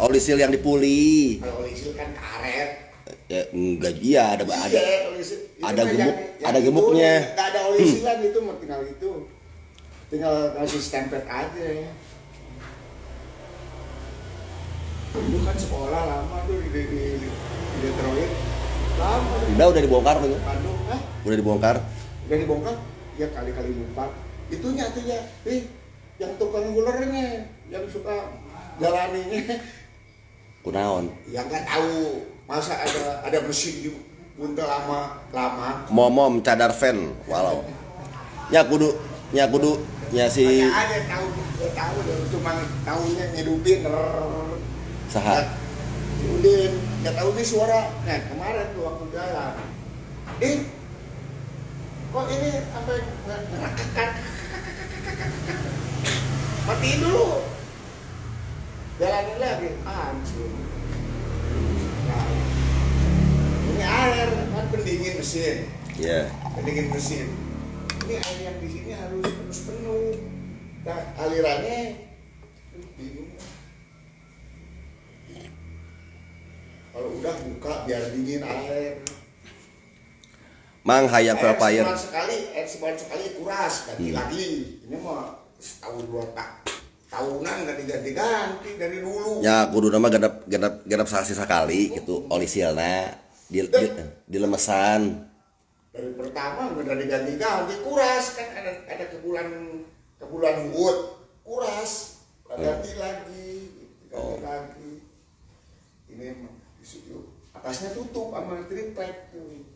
Oli seal yang dipuli. Kalau oli seal kan karet. Ya enggak, iya ada ada gemuk, ada itu, gemuknya. Nggak ada oli sealan itu, tinggal itu. Tinggal kasih stempel aja ya. Dulu kan sekolah lama tuh di Detroit. Lama. Udah dibongkar tuh. Bandung, Udah dibongkar. Udah dibongkar? Ya kali-kali lupa. Itunya yang tukang gulernya, yang suka jalaninya. Kunaon? Ya nggak tahu. Masa ada mesin di buntel lama. Momom cadar fan walau. Nya kudu si ada tahu cuma tahunya ngidupin saha. Udin nggak tahu nih suara. Nah kemarin tuh waktu jalan, kok ini sampai ngerakak, matiin dulu, jalanin lagi, anjir. Nah, ini air kan pendingin mesin. Iya. Pendingin mesin. Ini air yang di sini harus penuh. Nah, alirannya bingung. Kalau udah buka biar dingin air. Mang hayang Velfire. Sebulan sekali kuras ganti lagi. Ini mah setahun 2 tahunan nggak diganti dari dulu. Ya kudu nama genap sasi sakali gitu oli sealna dilemesan. Dari pertama udah diganti kuras kan ada kebulan Hud kuras ganti lagi lagi. Ini disitu atasnya tutup sama triplek tuh.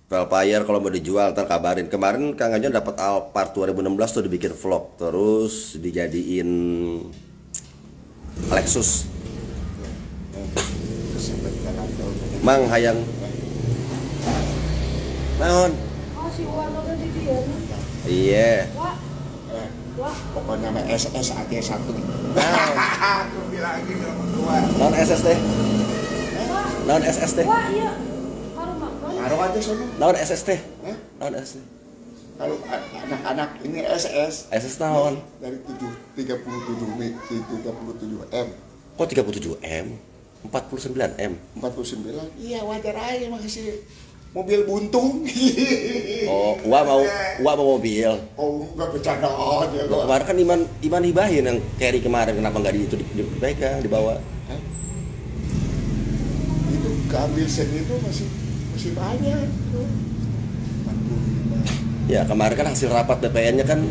Velfire kalau mau dijual ntar kabarin. Kemarin Kang Ajon dapat Alphard 2016 tuh dibikin vlog, terus dijadiin Lexus. Mang hayang naon? Oh, si warna di dia. Iya. Pokoknya nama SS AG1. Aku bilang lagi Non SST. Non SST. Wah, iya. Harumah. Taruh aja sana. Non SST. Non SST. Kalau anak-anak ini SS SS naon? dari 37 M. Kok 37 M? 49 M. 49. Iya wajar aja makasih mobil buntung. Oh, Wa mau mobil. Oh, enggak bercanda aja Loh, lo. kemarin kan Iman hibahin yang carry kemarin, kenapa nggak dipegang dibawa? Itu keambil sen itu masih banyak tuh. 45. Ya kemarin kan hasil rapat BPN-nya kan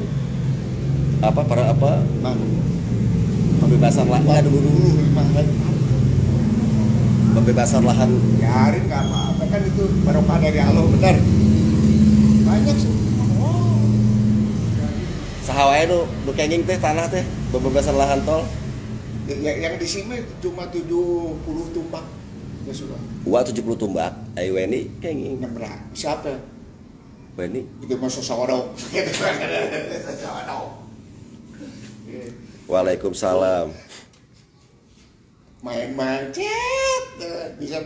pembebasan lahan dulu pembebasan lahan. Biarin nggak apa-apa kan itu barokah dari Allah benar. Banyak sih. Oh. Sahawae nu kenging teh tanah teh pembebasan lahan tol. Yang di sini cuma 70 tumbak. Ya sudah. Wa 70 tumbak, ai Weni kenging. Nembrak. Siapa? Weni. Itu mah seseorang. Seseorang. Waalaikumsalam. Main-main cet bisa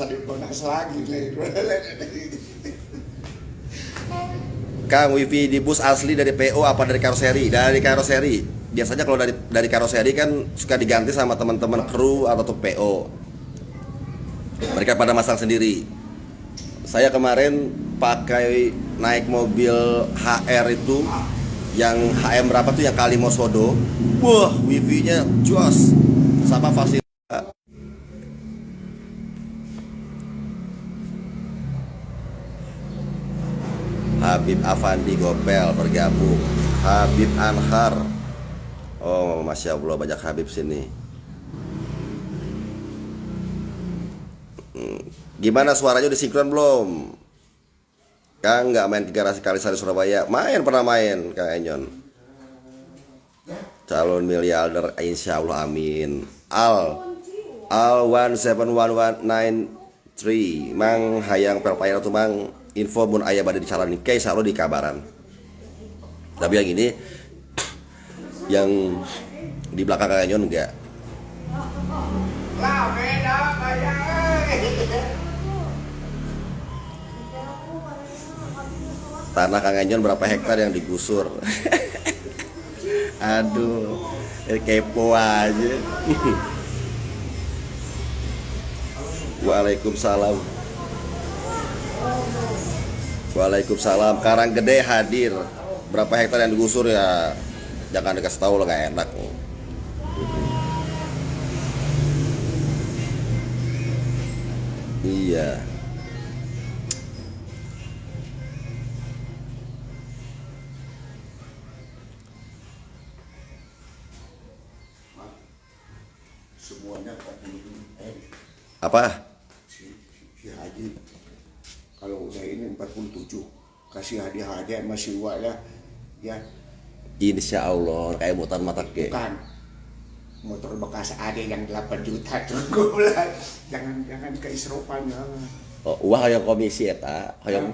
dibonas lagi. Kang, wifi di bus asli dari PO apa dari karoseri? Dari karoseri. Biasanya kalau dari karoseri kan suka diganti sama teman-teman kru atau tuh PO. Mereka pada masang sendiri. Saya kemarin pakai naik mobil HR itu yang HM berapa tuh yang Kalimosodo. Wah, wifi-nya jos sama fasilitas. Habib Afandi Gopel bergabung. Habib Anhar. Oh, Masya Allah banyak Habib sini. Gimana suaranya udah sinkron belum? Kang nggak main 3 kali sehari Surabaya? Pernah main Kang Enyon. Calon miliarder insya Allah amin. Al 171193 Mang hayang Velfire tuh Mang info mun aya bade dicalonin ke insya Allah di kabaran. Tapi yang ini yang di belakang Kang Enyon enggak. Lah beda kayak. Tanah Kang Enyon berapa hektar yang digusur? Aduh, kepo aja. Waalaikumsalam. Waalaikumsalam. Karanggede hadir. Berapa hektar yang digusur ya? Jangan dikasih tahu lah, gak enak. Iya. Semuanya 40 Apa? si Haji kalau udah ini 47 kasih hadiah-hadiah masih ya ya Insya Allah kayak mutan mata ke. bukan motor bekas ada yang 8 juta terus gue bilang jangan keisropan ya. Oh, uang yang komisi eta, yang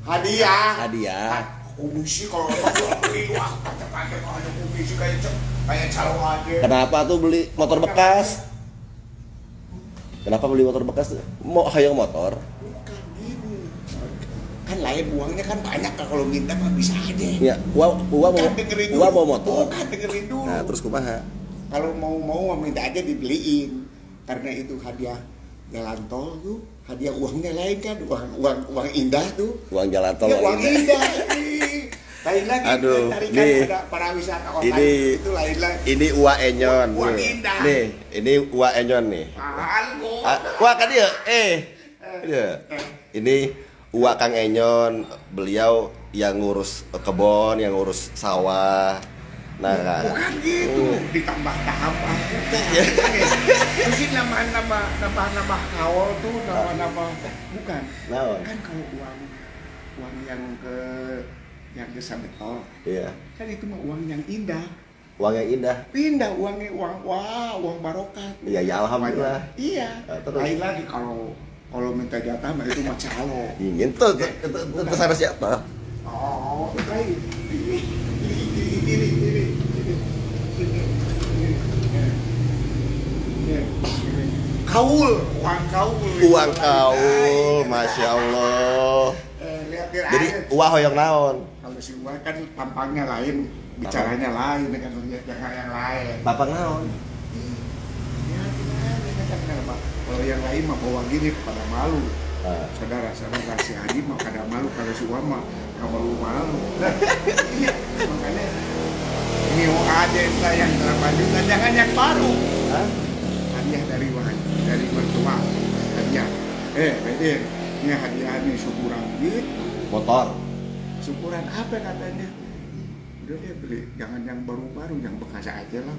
hadiah hadiah. komisi kalau apa beli wah kata-kata ada komisi kayak calon aja. Kenapa tuh beli motor bekas? Kenapa beli motor bekas? Mau hayang motor? Bukan gini kan lain uangnya kan banyak kalau minta mah bisa aja. Ya, uang mau motor. Bukan dengerin dulu. Nah, terus kumaha? Kalau mau minta aja dibeliin karena itu hadiah jalan tol tuh hadiah uangnya lain kan uang indah tuh Uang jalan tol ya, yang uang indah. lain lagi Aduh, tarikan nih. ada para wisata online Ini- itu lain lagi Ini uang enyon. Uang nih. indah. Nih, ini uang enyon nih. mahal kok. Wah kan dia, dia. Ini uang Kang Enyon, beliau yang ngurus kebon, yang ngurus sawah. Nah, Bukan gitu, ditambah-tambah. Terus ini nambah kawal tuh, nambah bukan. naon? Kan kalau uang yang desa beton, Iya. kan itu mah uang yang indah. Uang yang indah. Pindah uangnya uang barokah. Iya, ya alhamdulillah. Iya. Terus? Lain lagi kalau minta jatah mah itu mah calo. Ingin tuh, itu sama siapa? Oh, lain. Ini. Kaul, uang kaul. Uang kaul, masya Allah. Lihat Jadi uang hoyong naon? kalau si uang kan tampangnya lain, bicaranya lain dengan jangan yang lain. Bapak naon? Ya, gimana kan kenapa? Kalau yang lain mah bawa gini pada malu. Saudara-saudara si Haji mah pada malu, kalau si Uang mah nggak malu-malu. Iya, makanya ini ada yang 8 juta, jangan yang baru. Hah? Hadiah dari mertua, hadiah. Beden, ini hadiah nih syukuran gitu. Motor. Syukuran apa katanya? Udah deh beli, jangan yang baru-baru, yang bekas aja lah.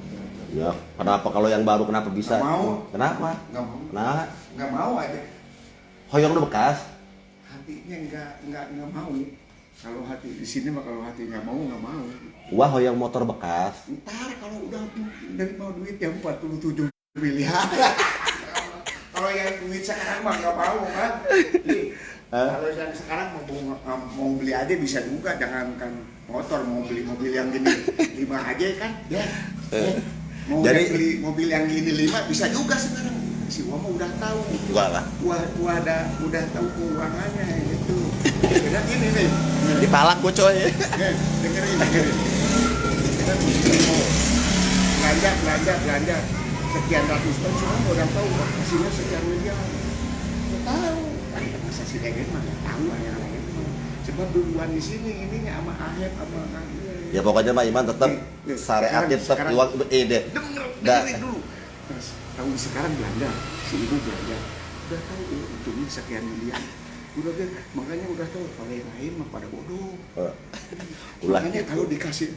Ya, kenapa kalau yang baru kenapa bisa? Nggak mau. Kenapa? Nggak mau, Nah, nggak mau aja. hoyong lu bekas. Hatinya nggak mau. Kalau hati di sini mah kalau hati nggak mau nggak mau. Wah, hoyong motor bekas. Ntar kalau udah dari mau duit yang 47 miliar. Kalau yang duit sekarang mah nggak mau kan. Nih, kalau yang sekarang mau beli aja bisa juga, jangankan motor, mau beli mobil yang gini 5 aja kan. Ya. Mau Jadi- beli mobil yang gini 5 bisa juga sekarang. Si Wama udah tahu. Gua lah. Udah tahu keuangannya itu. Beda gini nih. Dipalak gua coy. Dengerin. Kita mau belanja sekian ratus ton, semua udah tahu hasilnya sekian miliar. Udah tahu. Masa si Degen mah nggak tahu yang lain. Sebab duluan di sini ininya sama Ahep sama Kang. Ya pokoknya mah Iman tetap syariatnya tetap uang deh. Dengerin dulu. Terus tahun sekarang belanja, si ibu belanja. Udah tahu untungnya sekian miliar. Makanya udah tahu kalau yang lain mah pada bodoh. Ulah. Makanya kalau dikasih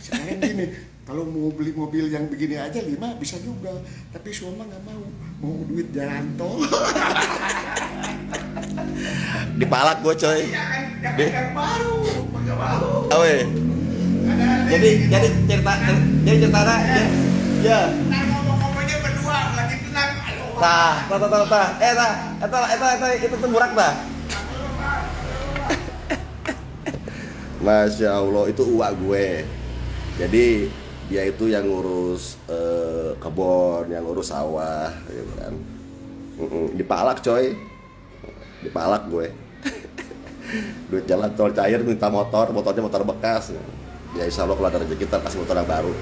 sekarang gini, kalau mau beli mobil yang begini aja 5 bisa juga, tapi suami nggak mau duit jalan tol. Dipalak gua coy. Jangan yang baru, nggak mau. Awe. Jadi cerita ya. Ntar ngomong-ngomongnya berdua lagi tenang. Itu tuh burak dah. Masya Allah, itu uak gue. Jadi dia itu yang ngurus kebon, yang ngurus sawah, gitu kan. Dipalak coy, dipalak gue. Duit jalan tol cair minta motornya motor bekas. Ya insya Allah kalau ada rezeki kita kasih motor yang baru.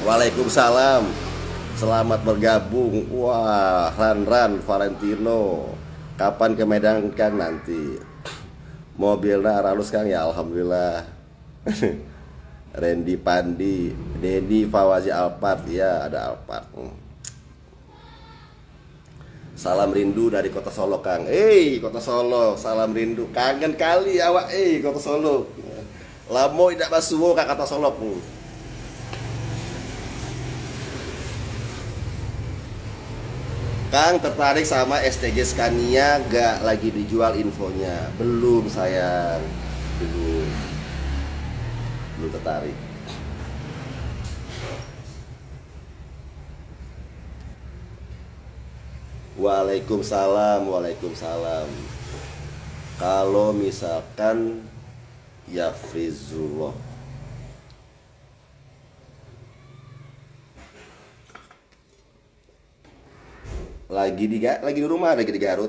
Waalaikumsalam. Selamat bergabung. Wah, Ran Valentino. Kapan ke Medan Kang nanti? Mobilnya aralus Kang ya, alhamdulillah. Randy Pandi, Dedi Fawazi Alphard, ya ada Alphard. Salam rindu dari kota Solo Kang. Kota Solo, salam rindu. Kangen kali awak kota Solo. Lamo tidak basuwo ka kota Solo. Kang tertarik sama STG Scania gak lagi dijual infonya? Belum sayang, belum tertarik. Waalaikumsalam. Kalau misalkan ya Frizullah lagi di rumah, lagi di Garut.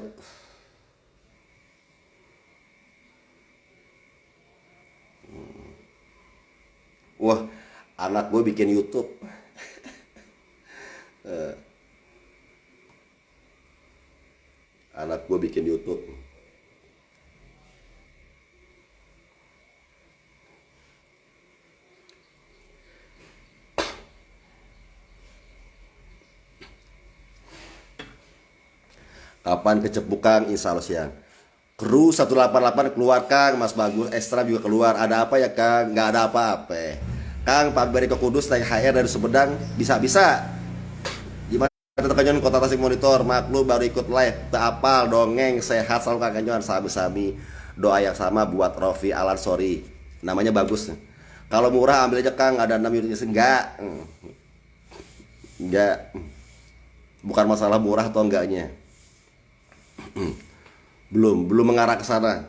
Wah, anak gue bikin YouTube. Anak gue bikin YouTube. Kapan kecepukang? Insya Allah siang. Kru 188 keluar Kang, Mas Bagus Ekstra juga keluar. Ada apa ya Kang? Nggak ada apa-apa. Kang, Pak Beri ke Kudus naik HR dari Sumedang bisa. Gimana tekanyon kota Tasik Monitor? Maklum baru ikut live. Tak apal dongeng sehat selalu Kang Kanyon. Sami-sami doa yang sama buat Rofi Alan sorry. Namanya bagus. Kalau murah ambil aja Kang, ada 6 unitnya. Enggak. Bukan masalah murah atau enggaknya. Belum mengarah ke sana.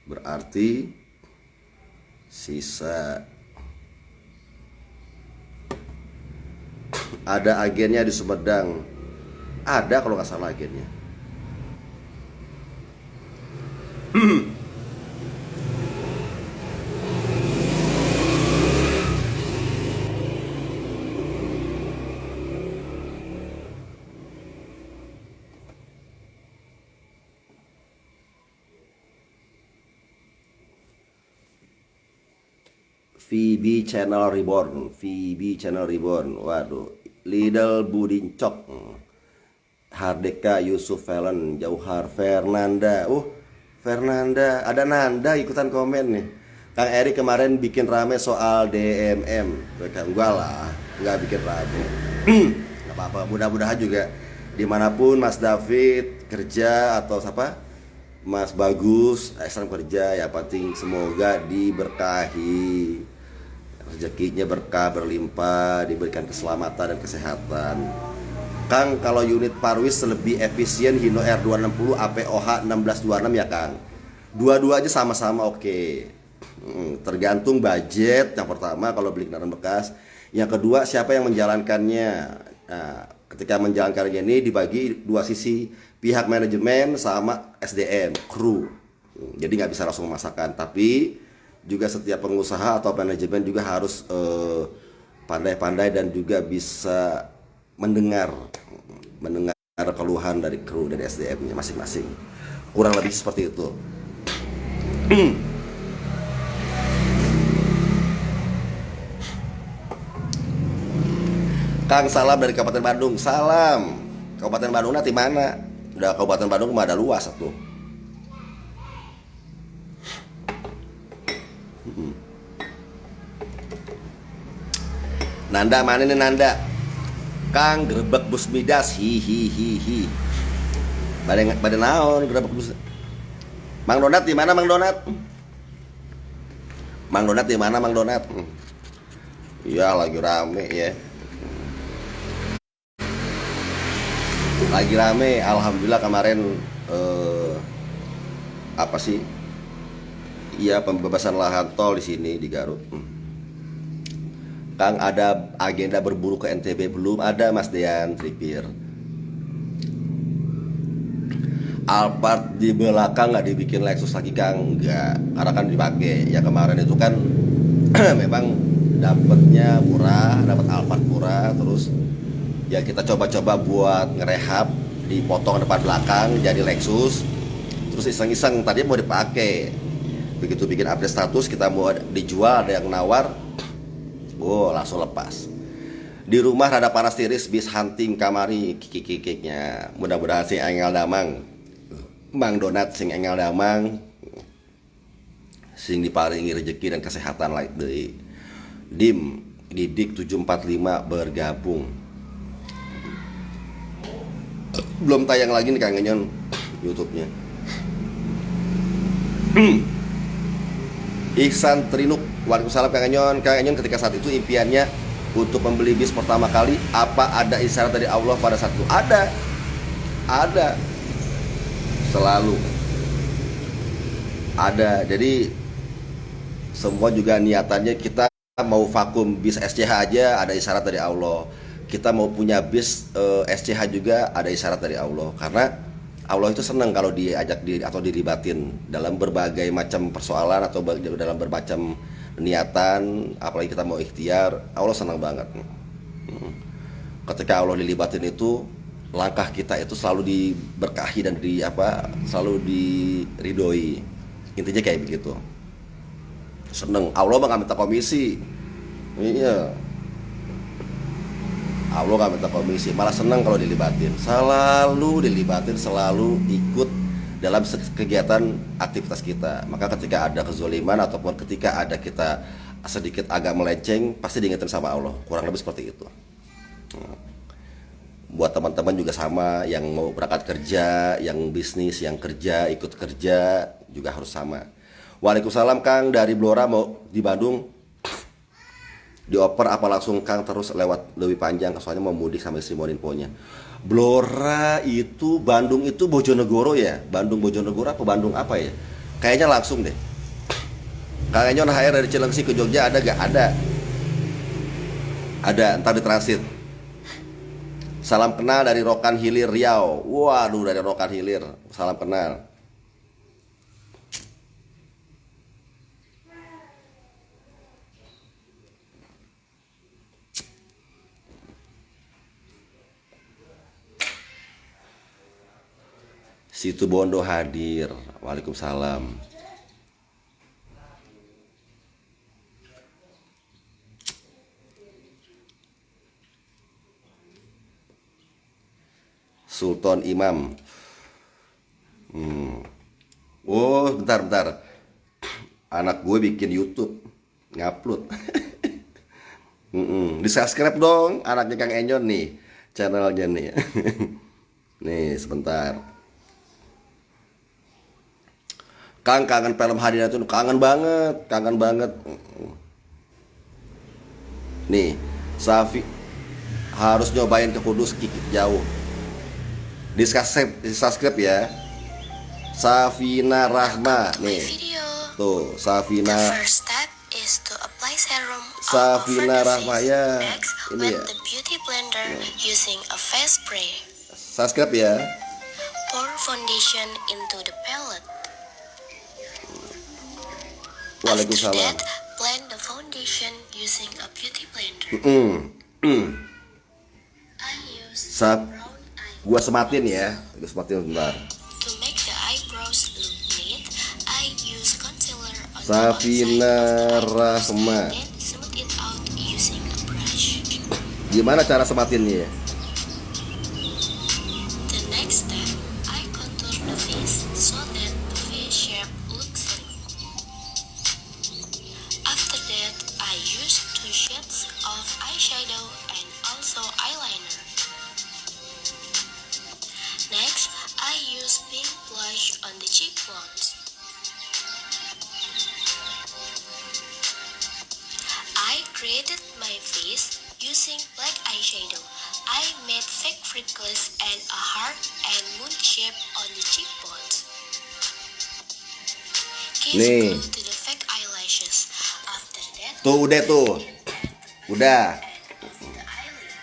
Berarti sisa ada agennya di Sumedang. Ada kalau nggak salah agennya. VB Channel Reborn. Waduh, Lidl Budincok, Hardeka Yusuf Valen, Jauhar Fernanda. Fernanda, ada Nanda ikutan komen nih. Kang Eri kemarin bikin rame soal DMM. Gua lah, nggak bikin rame. Nggak apa-apa, mudah-mudahan juga dimanapun Mas David kerja atau siapa, Mas Bagus Islam kerja, ya penting semoga diberkahi, rezekinya berkah berlimpah, diberikan keselamatan dan kesehatan. Kang, kalau unit Parwis lebih efisien Hino R260 APOH 1626 ya Kang? Dua-duanya sama-sama oke. Tergantung budget yang pertama kalau beli kendaraan bekas. Yang kedua siapa yang menjalankannya. Nah, ketika menjalankannya ini dibagi dua sisi, pihak manajemen sama SDM, kru. Jadi nggak bisa langsung memasakkan, tapi juga setiap pengusaha atau manajemen juga harus pandai-pandai dan juga bisa mendengar keluhan dari kru dan SDM-nya masing-masing. Kurang lebih seperti itu. Kang, salam dari Kabupaten Bandung. Salam. Kabupaten Bandung nanti mana? Udah Kabupaten Bandung mah ada luas tuh. Nanda mana nih Nanda? Kang, gerebek bus midas hihihihi. Pada naon gerebek bus. Mang Donat di mana Mang Donat? Mang Donat di mana Mang Donat? Iya lagi rame ya. Lagi rame, alhamdulillah kemarin apa sih? Iya, pembebasan lahan tol di sini di Garut. Kang, ada agenda berburu ke NTB belum? Ada Mas Dean Tripir. Alphard di belakang nggak dibikin Lexus lagi Kang, enggak, karena kan dipakai ya kemarin itu kan. Memang dapatnya murah, dapat Alphard murah, terus ya kita coba-coba buat ngerehab, dipotong depan belakang jadi Lexus, terus iseng-iseng tadi mau dipakai, begitu bikin update status kita mau dijual, ada yang nawar, langsung lepas. Di rumah rada panas tiris, bis hunting kamari kikik-kikiknya, mudah-mudahan sing engel damang, Mang Donat sing engel damang, sing diparingi rezeki dan kesehatan lain deui. Dim Didik 745 bergabung. Belum tayang lagi nih Kang Enyon YouTube-nya. Ihsan Trinuk, waalaikumsalam Kang Enyon. Kang Enyon ketika saat itu impiannya untuk membeli bis pertama kali, apa ada isyarat dari Allah pada saat itu? Ada. Selalu ada. Jadi semua juga niatannya kita mau vakum bis SCH aja ada isyarat dari Allah. Kita mau punya bis SCH juga ada isyarat dari Allah. Karena Allah itu senang kalau diajak atau dilibatin dalam berbagai macam persoalan atau dalam berbagai niatan, apalagi kita mau ikhtiar, Allah senang banget. Ketika Allah dilibatin itu, langkah kita itu selalu diberkahi dan selalu diridhoi. Intinya kayak begitu. Seneng, Allah mah gak minta komisi. Iya, Allah gak minta komisi, malah seneng kalau dilibatin. Selalu dilibatin, selalu ikut dalam kegiatan aktivitas kita. Maka ketika ada kezoliman ataupun ketika ada kita sedikit agak melenceng, pasti diingetin sama Allah. Kurang lebih seperti itu. Buat teman-teman juga sama, yang mau berangkat kerja, yang bisnis, yang kerja, ikut kerja juga harus sama. Waalaikumsalam Kang, dari Blora mau di Bandung, dioper apa langsung Kang terus lewat lebih panjang, soalnya mau mudik sama istri mau infonya. Blora itu Bandung itu Bojonegoro ya, Bandung Bojonegoro apa Bandung apa ya, kayaknya langsung deh. Kang Enyon HR dari Cilengsi ke Jogja ada gak? Ada, entar di transit. Salam kenal dari Rokan Hilir Riau. Waduh, dari Rokan Hilir, salam kenal. Situ Bondo hadir. Waalaikumsalam. Sultan Imam. Oh, bentar. Anak gue bikin YouTube, ngupload. Di subscribe dong, anaknya Kang Enyon nih, channelnya nih. Nih, sebentar. Kang kangen film Hadinah itu, kangen banget. Nih, Safi harus nyobain ke Kudus, kikik jauh. Di subscribe ya. Safina Rahma nih. Tuh, Safina. Safina Rahma ya. Ini ya. Subscribe ya. Pour foundation into the palette. Waalaikumsalam. After that, blend the foundation using a beauty blender. I use brown eye. Gua sematin ya. Gua sematin bentar. To make the eyebrows look neat, I use concealer on Safina the outside of the Rahma. eyebrows, then smooth it out using a brush. Gimana cara sematinnya ya? The next step, I contour the face so that the face shape looks slim. After that, I use 2 shades of eyeshadow and also eyeliner. Next, I use pink blush on the cheekbones. I created my face using black eyeshadow. I made fake freckles and a heart and moon shape on the cheekbones. Give Nih. glue to the fake eyelashes. After that, Tuh udah tuh. Udah. the eyelid.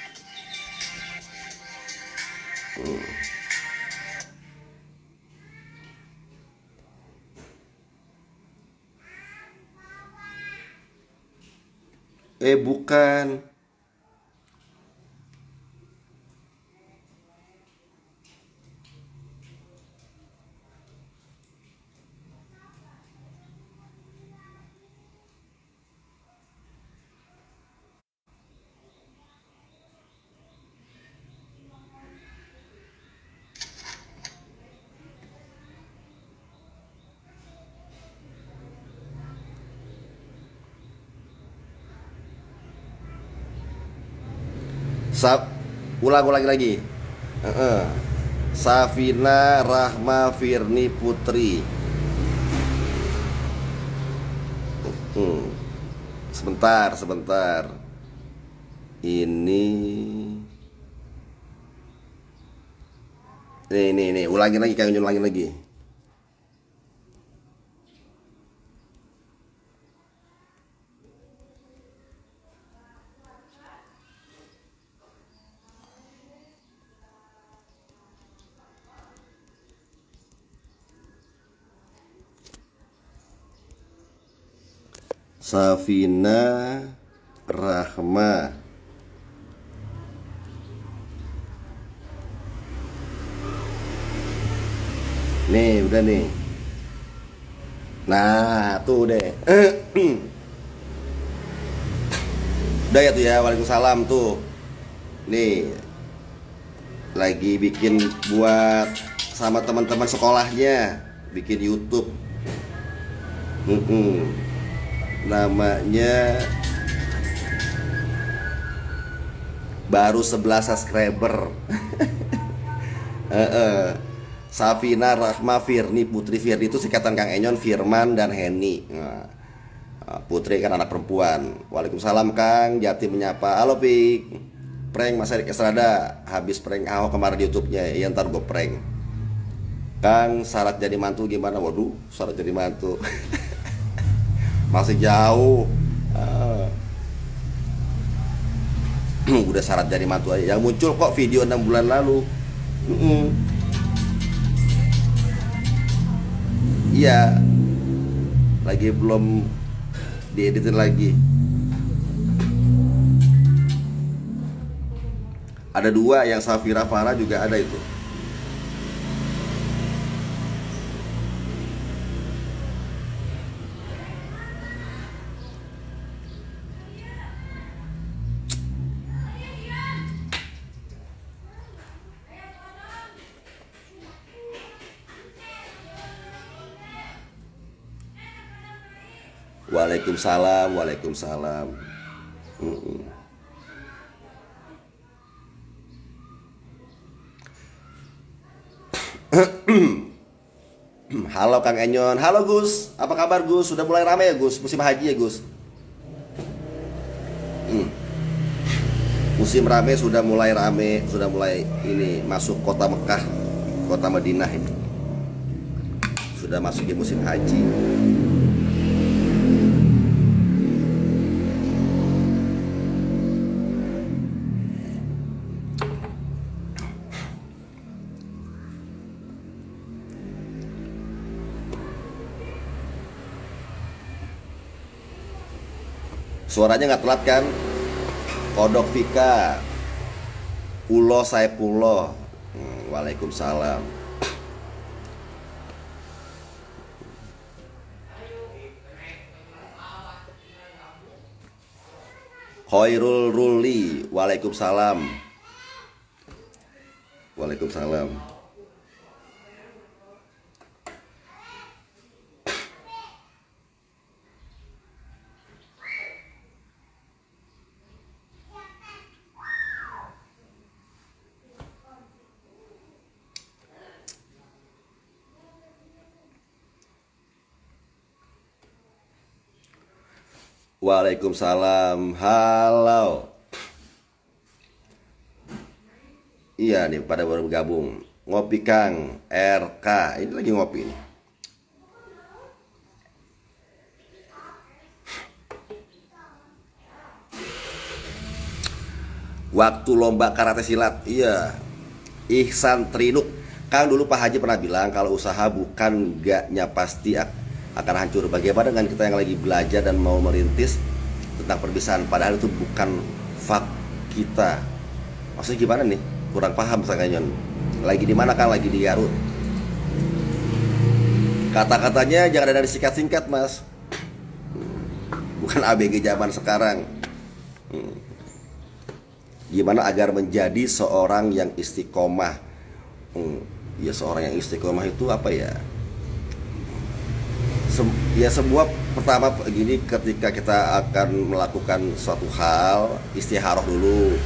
Bukan. Ulang lagi. Heeh. Safina Rahma Firni Putri. Sebentar. Ini nih, ulangin lagi, Kang, ulangin lagi. Safina Rahma. Nih, udah nih. Nah, tuh deh. Udah ya tuh ya, waalaikumsalam tuh. Nih, lagi bikin buat sama teman-teman sekolahnya, bikin YouTube. Namanya baru 11 subscriber. Safina Rahma Firni Putri. Firni itu singkatan Kang Enyon, Firman dan Heni. Putri kan anak perempuan. Waalaikumsalam Kang, Jati menyapa. Halo Pik. Prank Mas Erik Estrada. Habis prank Ahok kemarin di YouTube-nya. Iya, ntar gue prank. Kang, syarat jadi mantu gimana? Waduh, syarat jadi mantu. Masih jauh. Udah syarat jadi mantu aja. Yang muncul kok video 6 bulan lalu. Iya, lagi belum dieditin lagi. Ada 2, yang Safira Farah juga ada itu. Waalaikumsalam. Halo Kang Enyon. Halo Gus, apa kabar Gus? Sudah mulai ramai ya Gus? Musim haji ya Gus? Musim sudah mulai rame, sudah mulai ini masuk kota Mekah, kota Madinah ini. Sudah masuk di musim haji. Suaranya nggak telat kan? Kodok Vika, Ulo Saipullah. Waalaikumsalam. Khairul Ruli. Waalaikumsalam. Waalaikumsalam. Halo. Iya nih, pada baru bergabung. Ngopi Kang RK. Ini lagi ngopi nih. Waktu lomba karate silat. Iya. Ihsan Trinuk. Kang, dulu Pak Haji pernah bilang kalau usaha bukan gaknya pasti akan hancur. Bagaimana dengan kita yang lagi belajar dan mau merintis, tentang perpisahan, padahal itu bukan fak kita. Maksudnya gimana nih? Kurang paham Kang Enyon. Lagi di mana Kang? Lagi di Garut. Kata-katanya jangan ada disingkat-singkat Mas. Bukan ABG zaman sekarang. Gimana agar menjadi seorang yang istiqomah? Ya seorang yang istiqomah itu apa ya? Ya sebuah pertama gini, ketika kita akan melakukan suatu hal, istikharah dulu.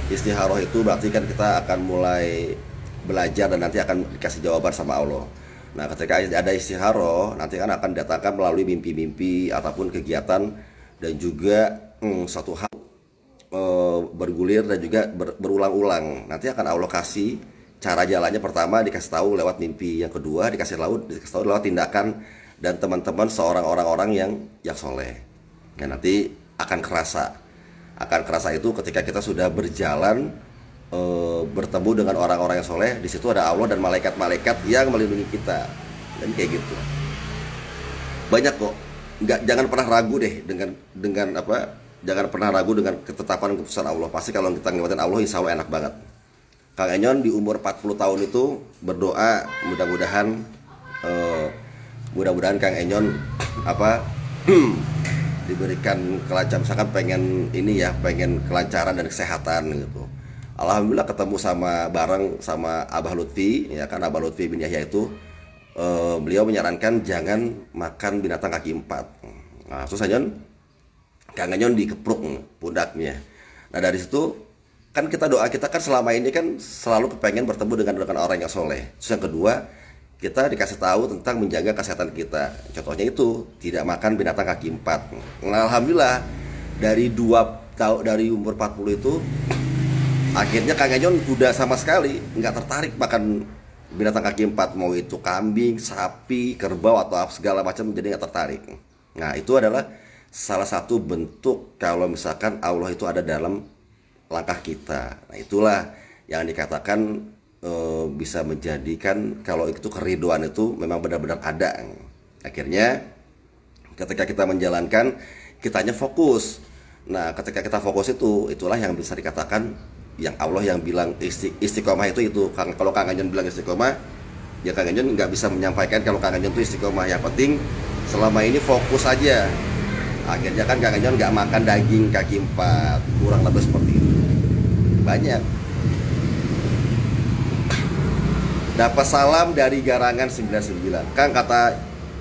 Istikharah itu berarti kan kita akan mulai belajar dan nanti akan dikasih jawaban sama Allah. Nah ketika ada istikharah, nanti kan akan datangkan melalui mimpi-mimpi ataupun kegiatan dan juga suatu hal bergulir dan juga berulang-ulang. Nanti akan Allah kasih cara jalannya. Pertama dikasih tahu lewat mimpi, yang kedua dikasih tahu lewat tindakan dan teman-teman seorang orang-orang yang soleh. Nah, nanti akan kerasa itu ketika kita sudah berjalan bertemu dengan orang-orang yang soleh. Di situ ada Allah dan malaikat-malaikat yang melindungi kita, dan kayak gitu. Banyak kok. Jangan pernah ragu deh dengan apa? Jangan pernah ragu dengan ketetapan keputusan Allah. Pasti kalau kita ngeliatin Allah, insya Allah enak banget. Kang Enyon di umur 40 tahun itu berdoa mudah-mudahan Kang Enyon diberikan kelancaran, misalkan pengen kelancaran dan kesehatan gitu. Alhamdulillah ketemu bareng sama Abah Lutfi, ya kan. Abah Lutfi bin Yahya itu beliau menyarankan jangan makan binatang kaki empat. Nah, terus Kang Enyon dikepruk pundaknya. Nah dari situ kan kita kan selama ini kan selalu kepengen bertemu dengan orang yang soleh. Terus yang kedua, kita dikasih tahu tentang menjaga kesehatan kita. Contohnya itu tidak makan binatang kaki empat. Nah, alhamdulillah dari umur 40 itu akhirnya Kang Enyon udah sama sekali nggak tertarik makan binatang kaki empat, mau itu kambing, sapi, kerbau atau segala macam, jadi nggak tertarik. Nah itu adalah salah satu bentuk kalau misalkan Allah itu ada dalam langkah kita. Nah itulah yang dikatakan bisa menjadikan kalau itu keriduan itu memang benar-benar ada. Akhirnya ketika kita menjalankan, kitanya fokus. Nah ketika kita fokus itulah yang bisa dikatakan yang Allah yang bilang istiqomah itu. Kalau Kang Enyon bilang istiqomah, ya Kang Enyon nggak bisa menyampaikan kalau Kang Enyon itu istiqomah. Yang penting selama ini fokus aja. Akhirnya kan Kang Enyon nggak makan daging kaki empat, kurang lebih seperti itu. Banyak. Dapat salam dari Garangan 99. Kang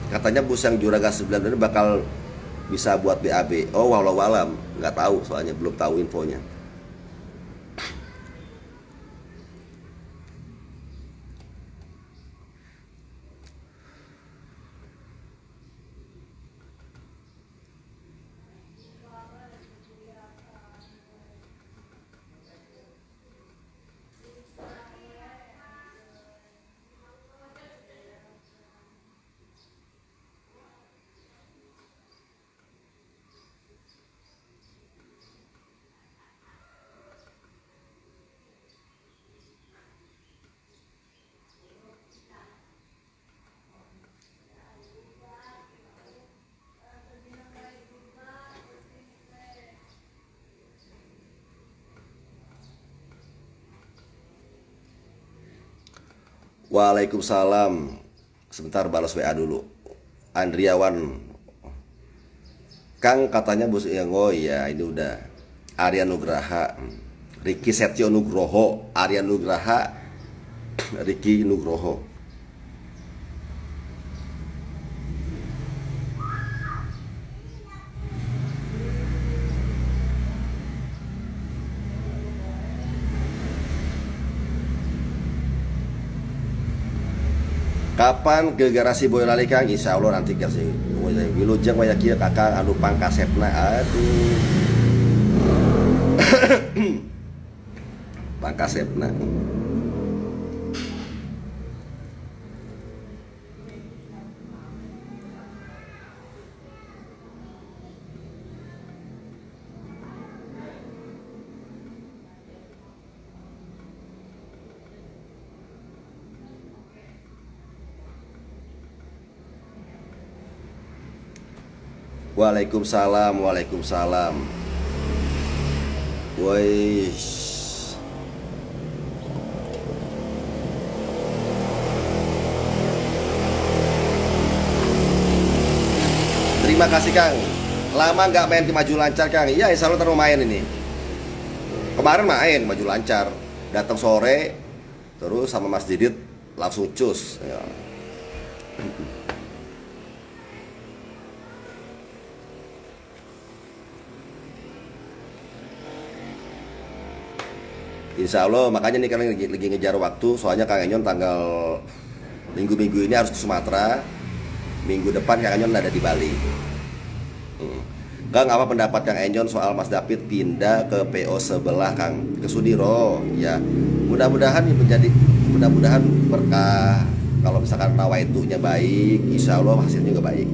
katanya bus yang Juragan 99 bakal bisa buat BAB. Oh walau alam, nggak tahu soalnya belum tahu infonya. Waalaikumsalam. Sebentar balas WA dulu. Andriawan. Kang katanya bos yang ya ini udah. Aryan Nugraha, Ricky Setio Nugroho, Aryan Nugraha, Ricky Nugroho. Kapan ke garasi Boyolali Kang? Insya Allah nanti kasih. Wilujeng waya kieu Kakang anu pangkasepna. Aduh. Pangkasepna. Waalaikumsalam, waalaikumsalam. Woi. Terima kasih Kang. Lama nggak main di Maju Lancar Kang. Iya, insya Allah ntar mau main ini. Kemarin main Maju Lancar. Datang sore, terus sama Mas Didit langsung cus. Ya. Insya Allah, makanya nih kalian lagi ngejar waktu. Soalnya Kang Enyon tanggal minggu-minggu ini harus ke Sumatera. Minggu depan Kang Enyon ada di Bali. Kang, apa pendapat Kang Enyon soal Mas David pindah ke PO sebelah Kang, ke Sudiro? Ya, mudah-mudahan berkah. Kalau misalkan nawaitunya baik, insya Allah hasilnya juga baik.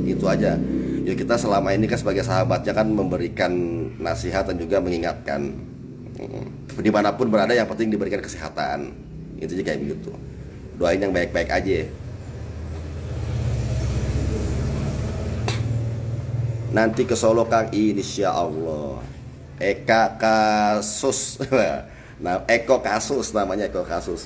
Itu aja. Ya kita selama ini kan sebagai sahabatnya kan memberikan nasihat dan juga mengingatkan. Dimanapun berada yang penting diberikan kesehatan. Intinya kayak begitu. Doain yang baik-baik aja. Nanti ke Solo Kang, insya Allah. Eka Kasus. Nah, Eko Kasus namanya, Eko Kasus.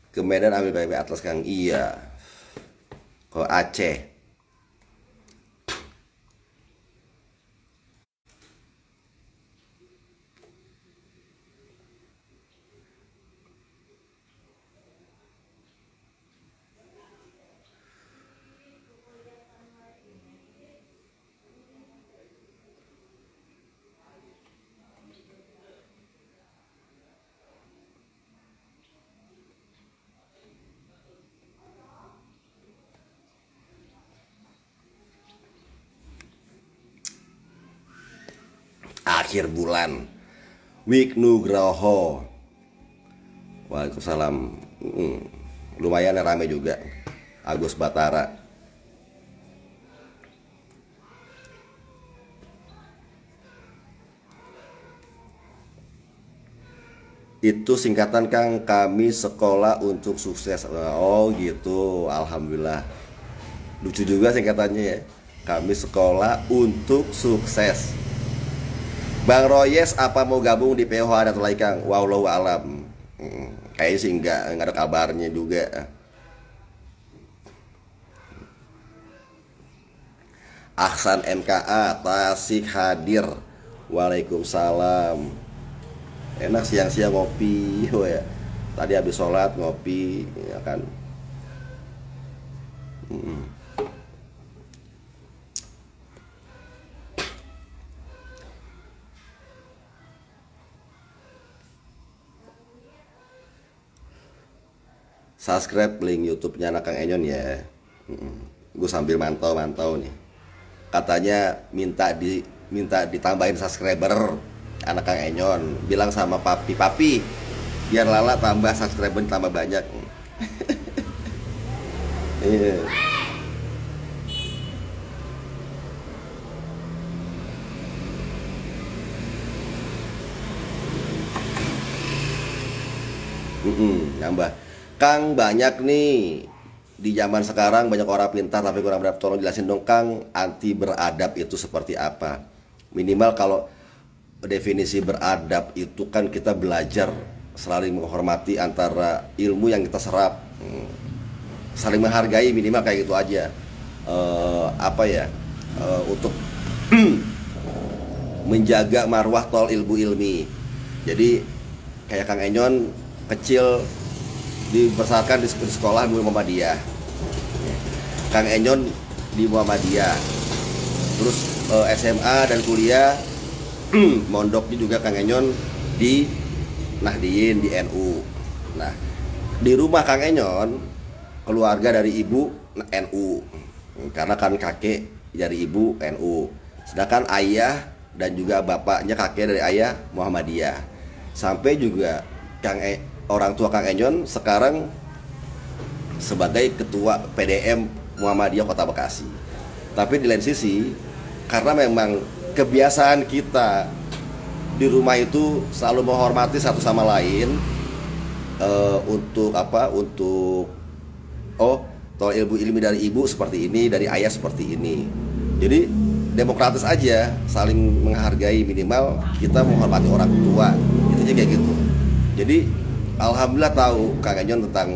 Ke Medan ambil PB Atlas Kang. Iya. Ke Aceh. Akhir bulan Week Nugroho. Waalaikumsalam. Lumayan rame juga. Agus Batara. Itu singkatan Kang, kami sekolah untuk sukses. Oh gitu, alhamdulillah. Lucu juga singkatannya ya. Kami sekolah untuk sukses. Bang Royes apa mau gabung di PO ada atau lagi Kang? Wallahu alam. Kayaknya sih enggak ada kabarnya juga. Ahsan MKA Tasik hadir. Waalaikumsalam. Enak siang-siang ngopi, ya. Tadi habis sholat ngopi, ya kan. Subscribe link YouTube-nya anak Kang Enyon ya. Gue sambil mantau nih. Katanya minta ditambahin subscriber anak Kang Enyon. Bilang sama papi, biar Lala tambah subscriber tambah banyak. Iya. Nambah. Kang, banyak nih di zaman sekarang banyak orang pintar tapi kurang beradab. Tolong jelasin dong Kang, anti beradab itu seperti apa? Minimal kalau definisi beradab itu kan kita belajar saling menghormati antara ilmu yang kita serap, saling menghargai, minimal kayak gitu aja. Untuk menjaga marwah tol ilmu ilmi. Jadi kayak Kang Enyon kecil dibesarkan di sekolah Muhammadiyah. Kang Enyon di Muhammadiyah. Terus SMA dan kuliah mondoknya juga Kang Enyon di Nahdien di NU. Nah, di rumah Kang Enyon keluarga dari ibu NU. Karena kan kakek dari ibu NU. Sedangkan ayah dan juga bapaknya kakek dari ayah Muhammadiyah. sampai juga orang tua Kang Enyon sekarang sebagai ketua PDM Muhammadiyah Kota Bekasi. Tapi di lain sisi, karena memang kebiasaan kita di rumah itu selalu menghormati satu sama lain, untuk tolong ilmu dari ibu seperti ini, dari ayah seperti ini. Jadi demokratis aja, saling menghargai, minimal kita menghormati orang tua, intinya kayak gitu. Jadi alhamdulillah tahu Kang Enyon tentang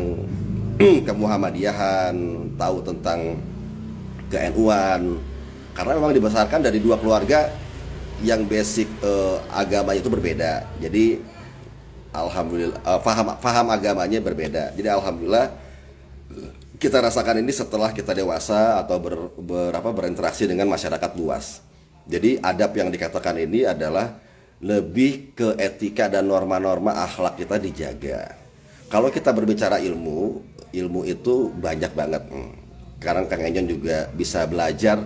kemuhammadiyahan, tahu tentang ke-NU-an, karena memang dibesarkan dari dua keluarga yang basic agamanya itu berbeda. Jadi alhamdulillah paham agamanya berbeda. Jadi alhamdulillah kita rasakan ini setelah kita dewasa atau berinteraksi dengan masyarakat luas. Jadi adab yang dikatakan ini adalah lebih ke etika dan norma-norma akhlak kita dijaga. Kalau kita berbicara ilmu itu banyak banget. Sekarang Kang Enyon juga bisa belajar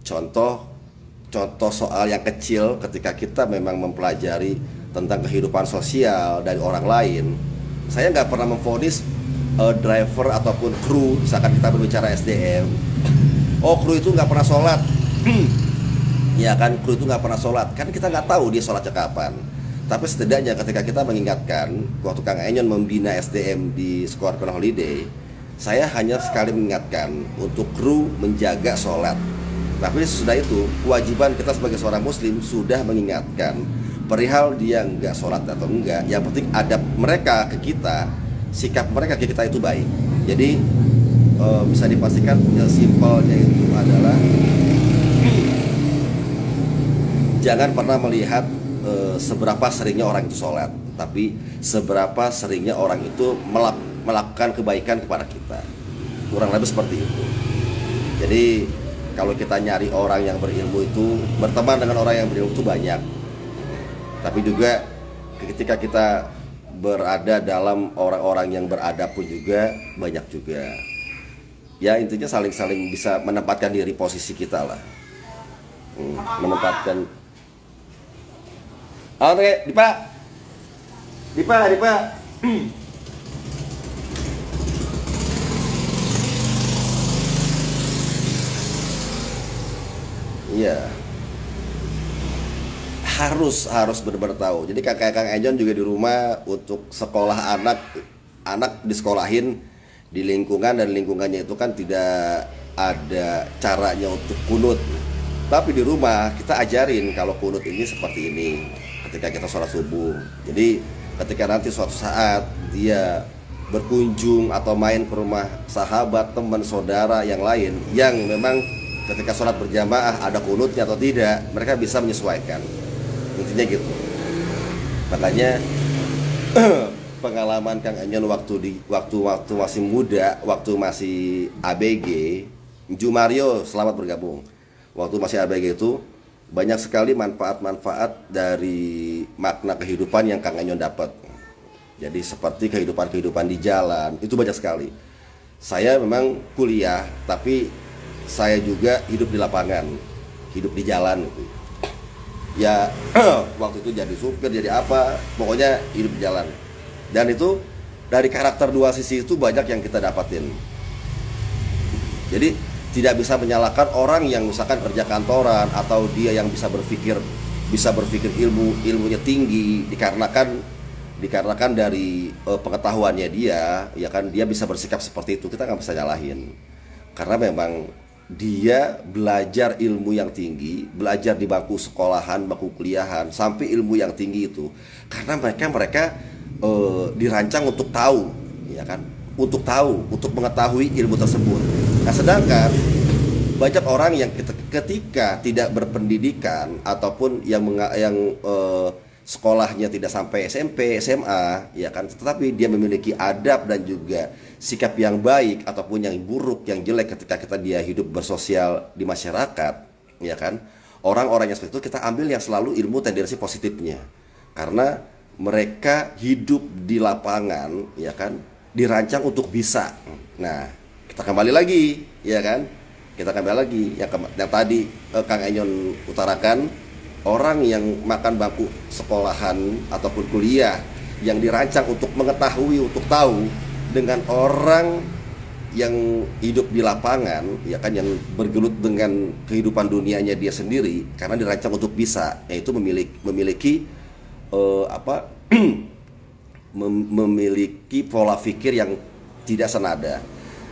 contoh soal yang kecil ketika kita memang mempelajari tentang kehidupan sosial dari orang lain. Saya nggak pernah memvonis driver ataupun kru, misalkan kita berbicara SDM, kru itu nggak pernah sholat. Ya kan, kru itu nggak pernah sholat, kan kita nggak tahu dia sholatnya kapan. Tapi setidaknya ketika kita mengingatkan, waktu Kang Enyon membina SDM di Scorpion Holiday, saya hanya sekali mengingatkan untuk kru menjaga sholat. Tapi sesudah itu, kewajiban kita sebagai seorang muslim sudah mengingatkan perihal dia nggak sholat atau enggak. Yang penting adab mereka ke kita, sikap mereka ke kita itu baik. Jadi bisa dipastikan yang simpelnya itu adalah jangan pernah melihat seberapa seringnya orang itu sholat, tapi seberapa seringnya orang itu melakukan kebaikan kepada kita. Kurang lebih seperti itu. Jadi kalau kita nyari orang yang berilmu itu, berteman dengan orang yang berilmu itu banyak. Tapi juga ketika kita berada dalam orang-orang yang beradab pun juga banyak juga. Ya intinya saling-saling bisa menempatkan diri posisi kita lah. Menempatkan. Oke, Dipa. Iya. Harus benar-benar tahu. Jadi kayak Kang Enyon juga di rumah untuk sekolah anak disekolahin di lingkungan, dan lingkungannya itu kan tidak ada caranya untuk kunut. Tapi di rumah kita ajarin kalau kunut ini seperti ini ketika kita sholat subuh. Jadi ketika nanti suatu saat dia berkunjung atau main ke rumah sahabat, teman, saudara yang lain yang memang ketika sholat berjamaah ada kunutnya atau tidak, mereka bisa menyesuaikan. Intinya gitu. Makanya pengalaman Kang Enyon waktu masih muda, waktu masih ABG, Jumario selamat bergabung. Waktu masih ABG itu banyak sekali manfaat-manfaat dari makna kehidupan yang Kang Enyon dapat. Jadi seperti kehidupan di jalan, itu banyak sekali. Saya memang kuliah, tapi saya juga hidup di lapangan, hidup di jalan gitu. Ya waktu itu jadi supir, jadi apa, pokoknya hidup di jalan. Dan itu dari karakter dua sisi itu banyak yang kita dapatin. Jadi tidak bisa menyalahkan orang yang misalkan kerja kantoran atau dia yang bisa berpikir ilmunya tinggi dikarenakan dari pengetahuannya dia, ya kan, dia bisa bersikap seperti itu. Kita nggak bisa nyalahin karena memang dia belajar ilmu yang tinggi, belajar di bangku sekolahan, bangku kuliahan, sampai ilmu yang tinggi itu karena mereka dirancang untuk tahu, ya kan, untuk mengetahui ilmu tersebut. Nah, sedangkan banyak orang yang ketika tidak berpendidikan ataupun yang sekolahnya tidak sampai SMP, SMA, ya kan, tetapi dia memiliki adab dan juga sikap yang baik ataupun yang buruk, yang jelek ketika dia hidup bersosial di masyarakat, ya kan. Orang-orang yang seperti itu kita ambil yang selalu ilmu tendensi positifnya. Karena mereka hidup di lapangan, ya kan, dirancang untuk bisa. Nah, kita kembali lagi, ya kan? Kita kembali lagi yang tadi Kang Enyon utarakan orang yang makan bangku sekolahan ataupun kuliah yang dirancang untuk mengetahui, untuk tahu, dengan orang yang hidup di lapangan, ya kan, yang bergelut dengan kehidupan dunianya dia sendiri karena dirancang untuk bisa, yaitu memiliki apa memiliki pola pikir yang tidak senada.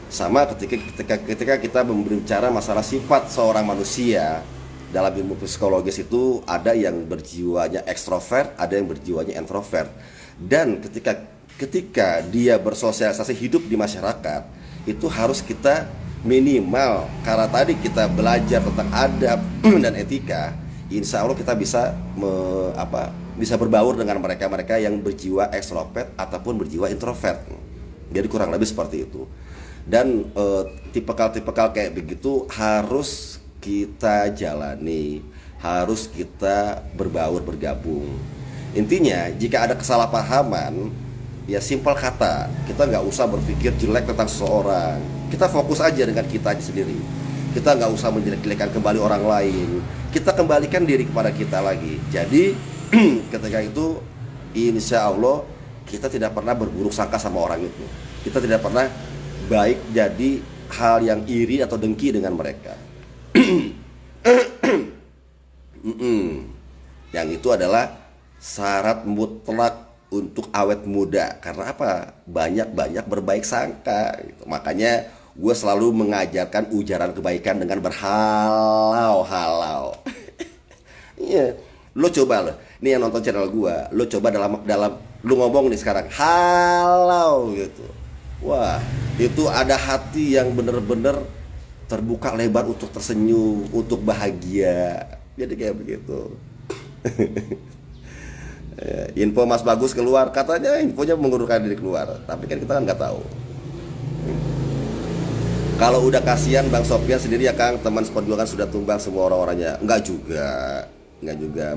Sama ketika kita berbicara masalah sifat seorang manusia dalam ilmu psikologis, itu ada yang berjiwanya ekstrovert, ada yang berjiwanya introvert. Dan ketika dia bersosialisasi hidup di masyarakat, itu harus kita minimal, karena tadi kita belajar tentang adab dan etika, insya Allah kita bisa bisa berbaur dengan mereka yang berjiwa ekstrovert ataupun berjiwa introvert. Jadi kurang lebih seperti itu. Dan tipikal kayak begitu harus kita jalani, harus kita bergabung. Intinya jika ada kesalahpahaman, ya simpel kata, kita nggak usah berpikir jelek tentang seseorang. Kita fokus aja dengan kita sendiri. Kita nggak usah menjelek-jelekan kembali orang lain. Kita kembalikan diri kepada kita lagi. Jadi ketika itu insya Allah kita tidak pernah berburuk sangka sama orang itu. Kita tidak pernah baik jadi hal yang iri atau dengki dengan mereka. Yang itu adalah syarat mutlak untuk awet muda. Karena apa? Banyak berbaik sangka gitu. Makanya gue selalu mengajarkan ujaran kebaikan dengan berhalau-halau. Iya, lo coba lo, nih yang nonton channel gue, lo coba dalam lo ngomong nih sekarang halau gitu. Wah, itu ada hati yang bener-bener terbuka lebar untuk tersenyum, untuk bahagia. Jadi kayak begitu. Info Mas Bagus keluar, katanya infonya mengundurkan diri keluar, tapi kan kita kan nggak tahu. Kalau udah kasihan Bang Sofyan sendiri ya Kang, teman seperjuangan sudah tumbang semua orang-orangnya. Enggak juga.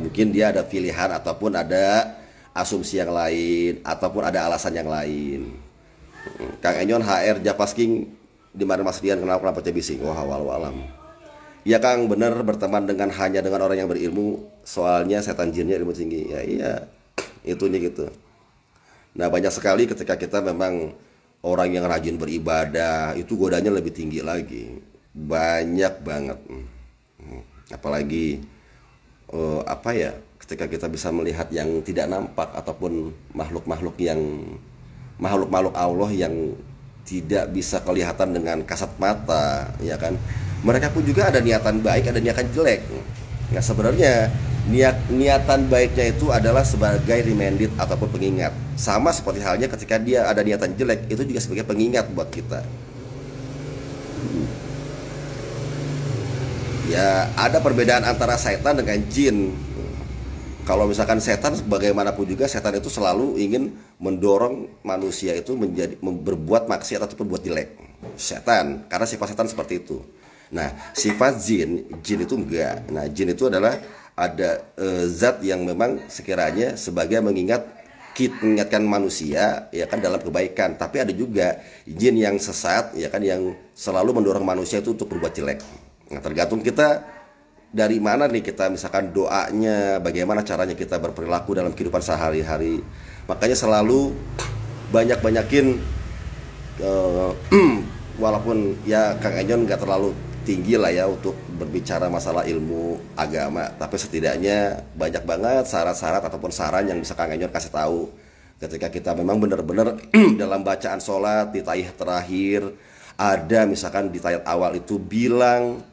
Mungkin dia ada pilihan ataupun ada asumsi yang lain ataupun ada alasan yang lain. Kang Enyon HR Japasking di mana Mas Dian kenapa bising? Wah, walau-alam. Ya Kang, bener, berteman hanya dengan orang yang berilmu, soalnya setan jinnya ilmu tinggi. Ya iya, itunya gitu. Nah, banyak sekali ketika kita memang orang yang rajin beribadah, itu godanya lebih tinggi lagi. Banyak banget. Apalagi ketika kita bisa melihat yang tidak nampak ataupun makhluk Allah yang tidak bisa kelihatan dengan kasat mata, ya kan? Mereka pun juga ada niatan baik, ada niatan jelek. Nah, sebenarnya niatan baiknya itu adalah sebagai reminded ataupun pengingat. Sama seperti halnya ketika dia ada niatan jelek, itu juga sebagai pengingat buat kita. Ya, ada perbedaan antara setan dengan jin. Kalau misalkan setan, bagaimanapun juga setan itu selalu ingin mendorong manusia itu berbuat maksiat ataupun berbuat jelek. Setan, karena sifat setan seperti itu. Nah, sifat jin itu enggak. Nah, jin itu adalah ada zat yang memang sekiranya sebagai mengingatkan manusia, ya kan, dalam kebaikan. Tapi ada juga jin yang sesat, ya kan, yang selalu mendorong manusia itu untuk berbuat jelek. Nah, tergantung kita dari mana nih kita, misalkan doanya, bagaimana caranya kita berperilaku dalam kehidupan sehari-hari. Makanya selalu banyakin walaupun ya Kang Enyon nggak terlalu tinggi lah ya untuk berbicara masalah ilmu agama, tapi setidaknya banyak banget syarat-syarat ataupun saran yang bisa Kang Enyon kasih tahu ketika kita memang benar-benar dalam bacaan sholat di tayat terakhir, ada misalkan di tayat awal itu bilang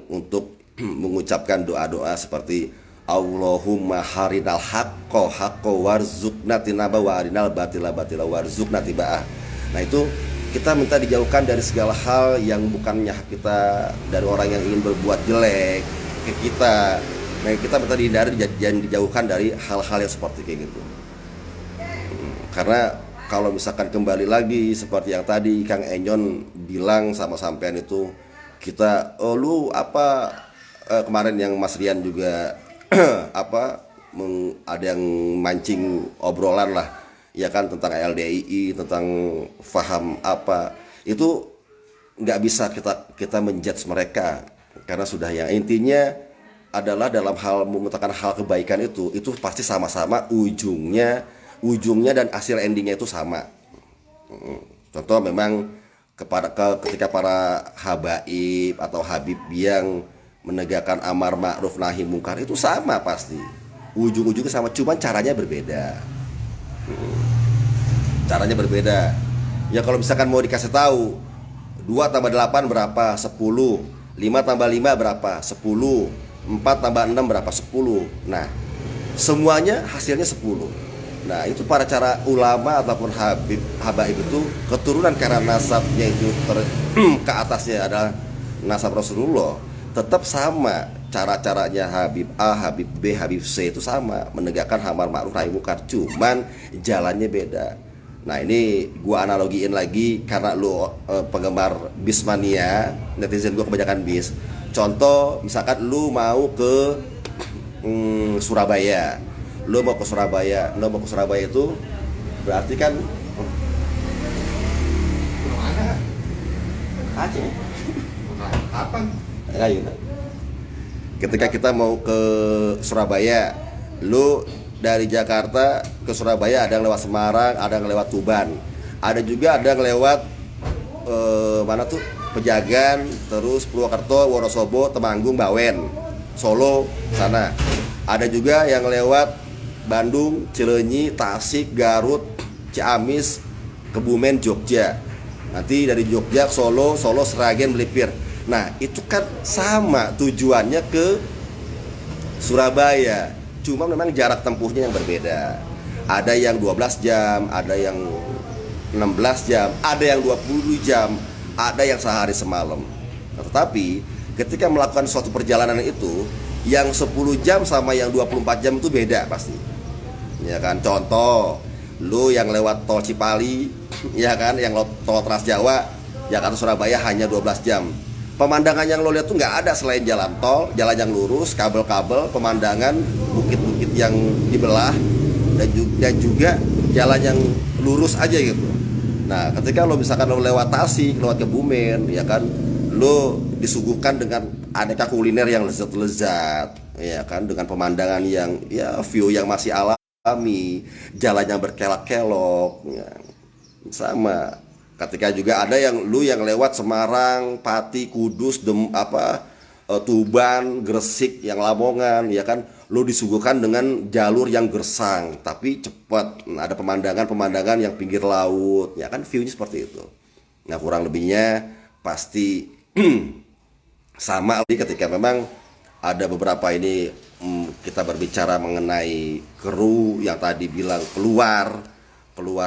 untuk mengucapkan doa-doa seperti Allahumma harinal haqqo warzuqna tinaba wa harinal batila warzuqna tiba'ah. Nah, itu kita minta dijauhkan dari segala hal yang bukannya hak kita, dari orang yang ingin berbuat jelek ke kita. Nah, kita minta dihindari dan dijauhkan dari hal-hal yang seperti kayak gitu. Karena kalau misalkan kembali lagi seperti yang tadi Kang Enyon bilang sama sampean itu, kita kemarin yang Mas Rian juga ada yang mancing obrolan lah, ya kan, tentang LDII, tentang faham itu nggak bisa kita menjudge mereka. Karena sudah yang intinya adalah dalam hal mengutarakan hal kebaikan itu pasti sama-sama ujungnya dan hasil endingnya itu sama. Contoh memang ketika para habaib atau habib yang menegakkan amar ma'ruf nahi mungkar itu sama pasti. Ujung-ujungnya sama, cuman caranya berbeda. Caranya berbeda. Ya kalau misalkan mau dikasih tahu 2 tambah 8 berapa? 10. 5 tambah 5 berapa? 10. 4 tambah 6 berapa? 10. Nah, semuanya hasilnya 10. Nah, itu para cara ulama ataupun habaib itu keturunan karena nasabnya itu ke atasnya adalah nasab Rasulullah, tetap sama cara-caranya Habib A, Habib B, Habib C itu sama, menegakkan amar ma'ruf nahi munkar, cuman jalannya beda. Nah, ini gua analogiin lagi karena lu penggemar Bismania, netizen gua kebanyakan bis. Contoh, misalkan lu mau ke Surabaya. Lu mau ke Surabaya itu berarti kan Mana? Aceh. Apa? Ayo. Ketika kita mau ke Surabaya, lu dari Jakarta ke Surabaya ada yang lewat Semarang, ada yang lewat Tuban, ada juga ada yang lewat mana tuh Pejagan, terus Purwokerto, Wonosobo, Temanggung, Bawen, Solo sana. Ada juga yang lewat Bandung, Cileunyi, Tasik, Garut, Ciamis, Kebumen, Jogja. Nanti dari Jogja ke Solo, Sragen, Melipir. Nah, itu kan sama tujuannya ke Surabaya. Cuma memang jarak tempuhnya yang berbeda. Ada yang 12 jam, ada yang 16 jam, ada yang 20 jam, ada yang sehari semalam. Nah, tetapi ketika melakukan suatu perjalanan itu, yang 10 jam sama yang 24 jam itu beda pasti. Ya kan, contoh lu yang lewat tol Cipali, ya kan, yang tol Trans Jawa, Jakarta Surabaya hanya 12 jam. Pemandangan yang lo lihat tuh nggak ada selain jalan tol, jalan yang lurus, kabel-kabel, pemandangan bukit-bukit yang dibelah, dan juga jalan yang lurus aja gitu. Nah, ketika lo misalkan lo lewat Tasik, lewat Kebumen, ya kan, lo disuguhkan dengan aneka kuliner yang lezat-lezat, ya kan, dengan pemandangan yang ya view yang masih alami, jalan yang berkelok-kelok, ya. Sama. Ketika juga ada yang lu yang lewat Semarang, Pati, Kudus, Tuban, Gresik, yang Lamongan, ya kan, lu disuguhkan dengan jalur yang gersang tapi cepat. Nah, ada pemandangan yang pinggir laut, ya kan, view-nya seperti itu. Nah, kurang lebihnya pasti sama ketika memang ada beberapa ini kita berbicara mengenai kru yang tadi bilang keluar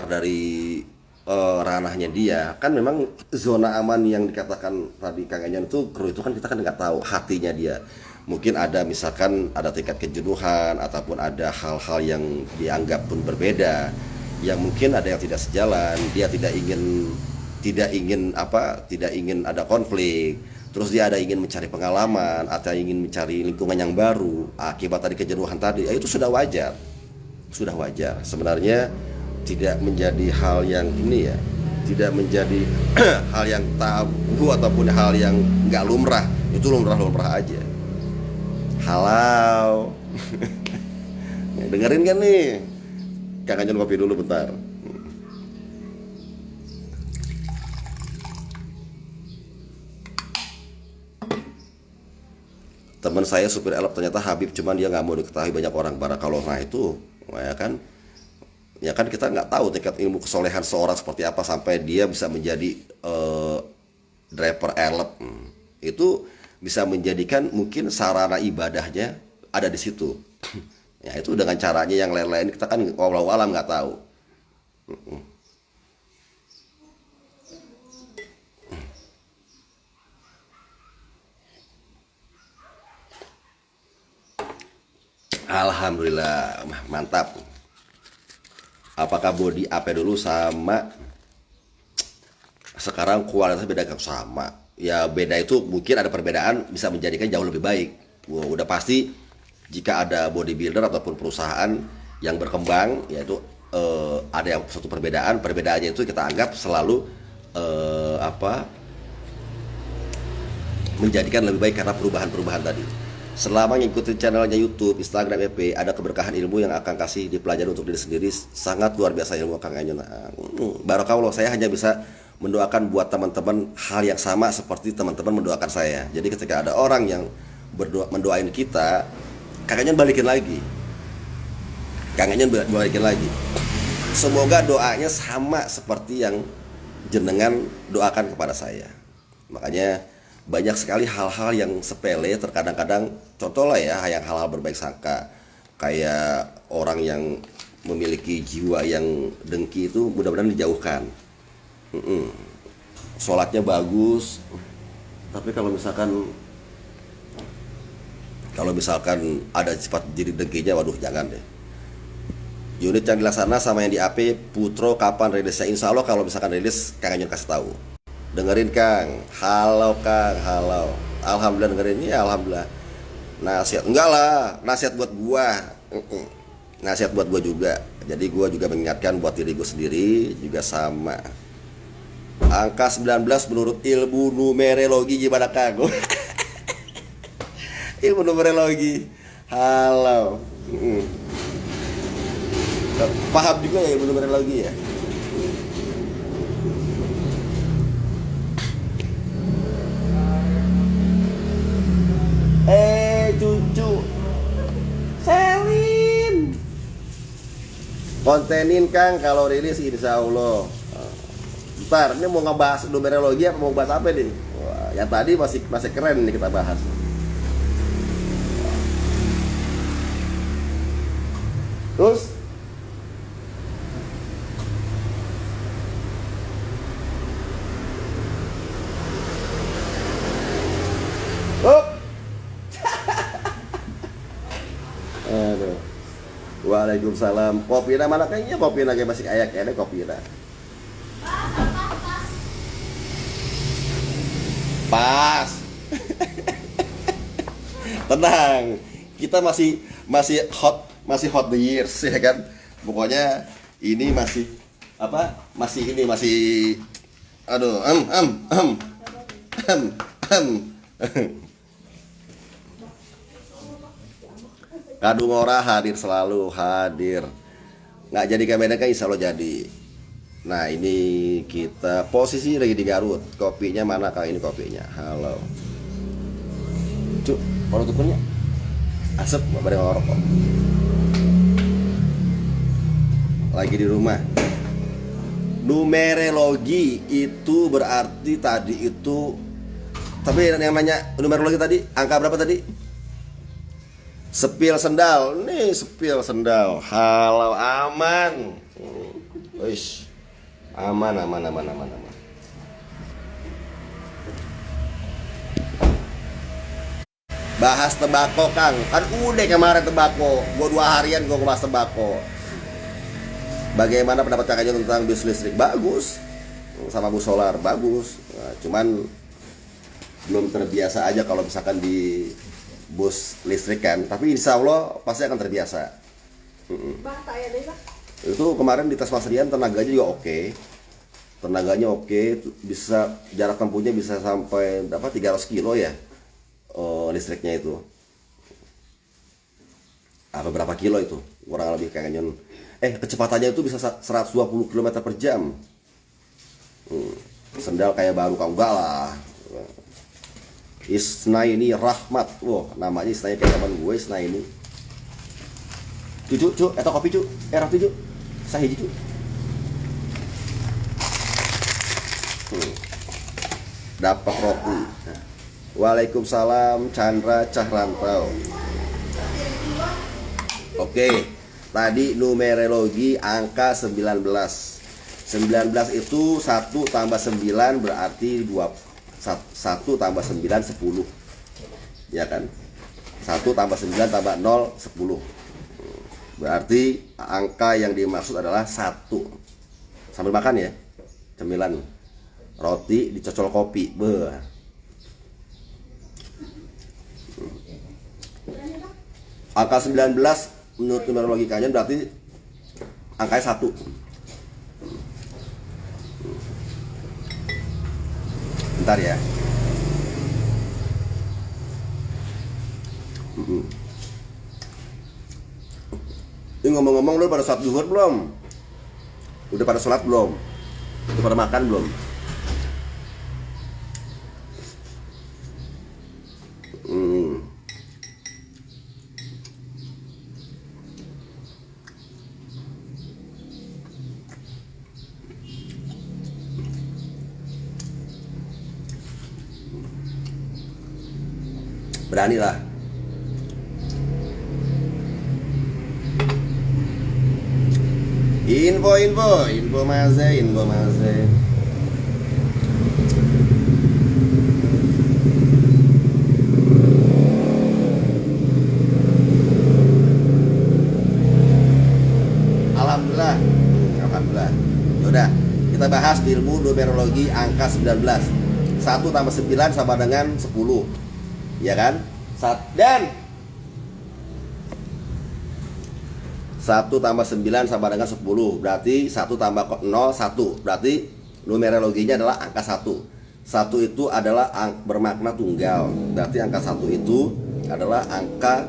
dari ranahnya dia, kan memang zona aman yang dikatakan tadi Kang Enyan itu kru itu kan kita kan nggak tahu hatinya dia. Mungkin ada misalkan ada tingkat kejenuhan ataupun ada hal-hal yang dianggap pun berbeda, yang mungkin ada yang tidak sejalan, dia tidak ingin ada konflik, terus dia ada ingin mencari pengalaman atau ingin mencari lingkungan yang baru akibat tadi kejenuhan tadi, itu sudah wajar sebenarnya. Tidak menjadi hal yang ini ya, tidak menjadi hal yang tabu ataupun hal yang nggak lumrah, itu lumrah aja. Halau. Dengerin kan nih, Kang Anjon kopi dulu bentar. Teman saya supir elop ternyata Habib, cuman dia nggak mau diketahui banyak orang. Barakallah. Nah itu ya kan kita nggak tahu tingkat ilmu kesolehan seorang seperti apa sampai dia bisa menjadi driver elop. Itu bisa menjadikan mungkin sarana ibadahnya ada di situ. Ya itu dengan caranya yang lain-lain kita kan wallahu alam nggak tahu. Alhamdulillah, mantap. Apakah body AP dulu sama sekarang kualitasnya beda? Gak sama. Ya beda itu mungkin ada perbedaan bisa menjadikan jauh lebih baik. Udah pasti jika ada bodybuilder ataupun perusahaan yang berkembang, yaitu ada yang suatu perbedaannya itu kita anggap selalu menjadikan lebih baik karena perubahan-perubahan tadi. Selama ngikutin channelnya YouTube, Instagram, FB, ada keberkahan ilmu yang akan kasih dipelajari untuk diri sendiri. Sangat luar biasa ilmu Kang Enyon. Barakallah, saya hanya bisa mendoakan buat teman-teman hal yang sama seperti teman-teman mendoakan saya. Jadi ketika ada orang yang mendoain kita, Kang Enyon balikin lagi. Kang Enyon balikin lagi. Semoga doanya sama seperti yang jenengan doakan kepada saya. Makanya banyak sekali hal-hal yang sepele terkadang-kadang, contoh lah ya, yang hal-hal berbaik sangka, kayak orang yang memiliki jiwa yang dengki itu mudah-mudahan dijauhkan. Sholatnya bagus, tapi kalau misalkan ada sifat diri dengkinya, waduh jangan deh. Unit yang dilaksana sama yang di AP Putro kapan rilisnya? Insya Allah kalau misalkan rilis Kang Enyon kasih tahu. Dengerin Kang, halo Kang, halo. Alhamdulillah dengerin, ya alhamdulillah. Nasihat, enggak lah, nasihat buat gua. Nasihat buat gua juga. Jadi gua juga mengingatkan buat diri gua sendiri juga sama. Angka 19 menurut ilmu numerologi gimana Kang? Ilmu numerologi. Halo. Paham juga ya ilmu numerologi ya? Cucu Selin kontenin Kang kalau rilis insya Allah. Ntar ini mau ngebahas numerologi apa mau bahas apa nih? Wah, yang tadi masih keren nih kita bahas. Terus aduh. Waalaikumsalam. Kopina mana kayaknya kopina kayak masih kayak kayaknya kopina. Pas. Tenang. Kita masih hot the years ya kan. Pokoknya ini masih apa? Masih aduh, Kadung Ora hadir selalu, hadir. Nggak jadi kamera kan insya Allah jadi. Nah ini kita posisi lagi di Garut. Kopinya mana Kang? Ini kopinya. Halo Cuk, mau tukernya? Asep, nggak pada ngerokok. Lagi di rumah. Numerologi itu berarti tadi itu, tapi yang namanya numerologi tadi, angka berapa tadi? Sepil sendal, nih sepil sendal. Halo, aman. Wis. Aman. Bahas tembakau Kang. Kan udah kemarin tembakau. Gua 2 harian gua ngebahas tembakau. Bagaimana pendapat Kang Enyon tentang bus listrik? Bagus. Sama bus solar bagus. Nah, cuman belum terbiasa aja kalau misalkan di bus listrik kan, tapi insya Allah pasti akan terbiasa. Itu kemarin di tes Mas Rian tenaganya juga oke. Tenaganya oke, bisa jarak tempuhnya bisa sampai 300 kilo ya. Listriknya itu. Apa berapa kilo itu? Kurang lebih Kang Enyon. Kecepatannya itu bisa 120 km per jam. Sendal kayak baru Kang, enggak lah. Isnaini Rahmat. Wah, namanya Isnaini kayak teman gue, Isnaini. Cucu, eta kopi cu. Roti cu. Sahiji cu. Dapat roti. Waalaikumsalam Chandra Cahrantau. Oke, tadi numerologi angka 19. 19 itu 1 tambah 9 berarti 1 tambah 9 10. Ya kan? 1 tambah 9 tambah 0 10. Berarti angka yang dimaksud adalah 1. Sambil makan ya. Cemilan. Roti dicocol kopi. Angka 19 menurut numerologi kalian berarti angkanya 1. Bentar ya. Mm-mm. Ini ngomong-ngomong, lu pada sholat zuhur belum? Udah pada sholat belum? Udah pada makan belum? Hmm. Beranilah. Info Maze. Alhamdulillah. Alhamdulillah. Yaudah, kita bahas ilmu numerologi angka 19. 1 tambah 9 sama dengan 10. Ya kan? Dan 1 tambah 9 sama dengan 10. Berarti 1 tambah 0, 1. Berarti numerologinya adalah angka 1. 1 itu adalah bermakna tunggal. Berarti angka 1 itu adalah angka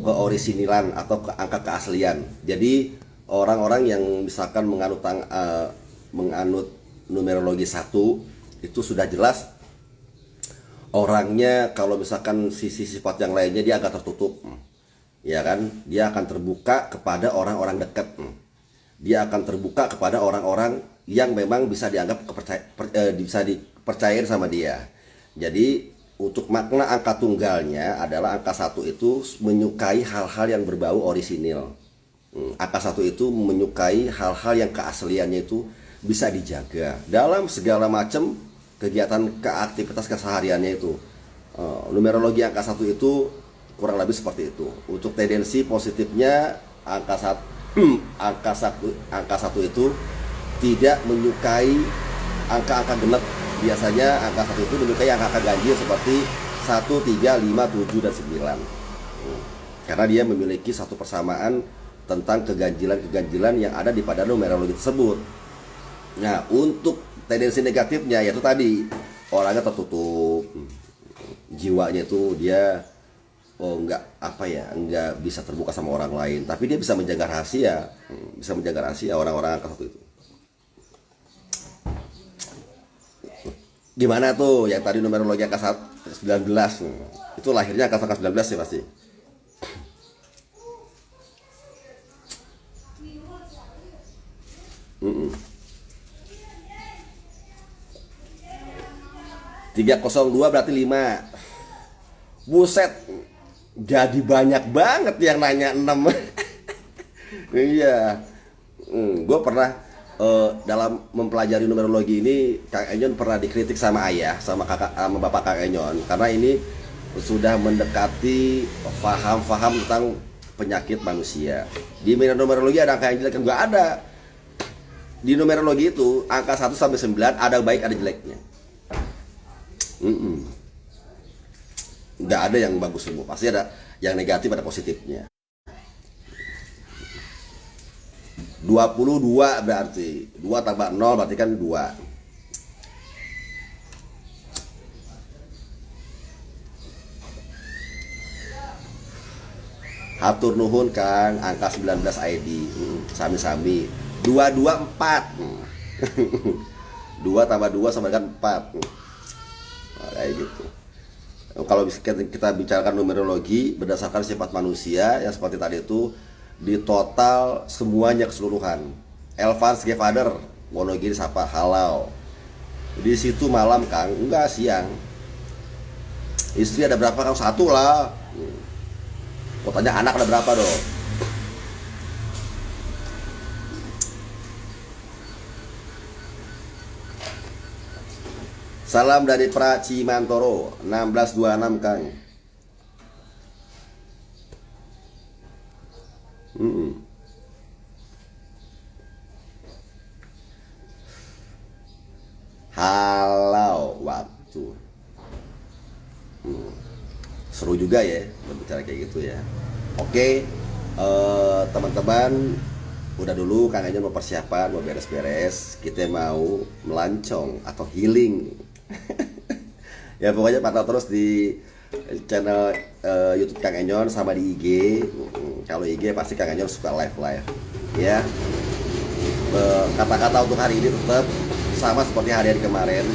keorisinilan atau angka keaslian. Jadi orang-orang yang misalkan menganut numerologi 1 itu sudah jelas orangnya, kalau misalkan sisi sifat yang lainnya dia agak tertutup, ya kan? Dia akan terbuka kepada orang-orang dekat. Dia akan terbuka kepada orang-orang yang memang bisa dianggap bisa dipercaya sama dia. Jadi untuk makna angka tunggalnya adalah angka 1 itu menyukai hal-hal yang berbau orisinil. Angka 1 itu menyukai hal-hal yang keasliannya itu bisa dijaga dalam segala macam kegiatan aktivitas kesehariannya itu. Numerologi angka 1 itu kurang lebih seperti itu. Untuk tendensi positifnya angka 1 itu tidak menyukai angka-angka genap. Biasanya angka 1 itu menyukai angka-angka ganjil seperti 1, 3, 5, 7 dan 9. Karena dia memiliki satu persamaan tentang keganjilan-keganjilan yang ada di pada numerologi tersebut. Nah, untuk tendensi negatifnya yaitu tadi orangnya tertutup, jiwanya itu dia nggak bisa terbuka sama orang lain, tapi dia bisa menjaga rahasia, orang-orang angka 1 itu. Gimana tuh yang tadi numerologi angka 19? Itu lahirnya angka 19 sih pasti. Mm-mm. 302 berarti 5. Buset, jadi banyak banget yang nanya 6. Iya. Gue pernah dalam mempelajari numerologi ini, Kang Enyon pernah dikritik sama ayah, sama bapak Kang Enyon, karena ini sudah mendekati faham tentang penyakit manusia. Di numerologi ada angka yang jelek, enggak ada. Di numerologi itu angka 1 sampai 9 ada baik ada jeleknya. Nggak ada yang bagus semua, pasti ada yang negatif ada positifnya. 22 berarti 2 tambah 0 berarti kan 2. Hatur nuhun Kang, angka 19 ID. Sami-sami 224. 2 tambah 2 sama dengan 4. Kayak gitu. Kalau kita bicarakan numerologi berdasarkan sifat manusia yang seperti tadi itu, di total semuanya keseluruhan. Elvans Gevader, Wonogiri Sapa Halau. Di situ malam Kang, enggak siang. Istri ada berapa Kang? 1 lah. Mau tanya anak ada berapa dong? Salam dari Praci Mantoro 1626 Kang. Halau waktu. Seru juga ya berbicara kayak gitu ya. Oke, teman-teman, udah dulu Kang Enyon mau persiapan, mau beres-beres. Kita mau melancong atau healing. Ya pokoknya pantau terus di channel YouTube Kang Enyon sama di IG. Kalau IG pasti Kang Enyon suka live ya. Kata-kata untuk hari ini tetap sama seperti hari-hari kemarin.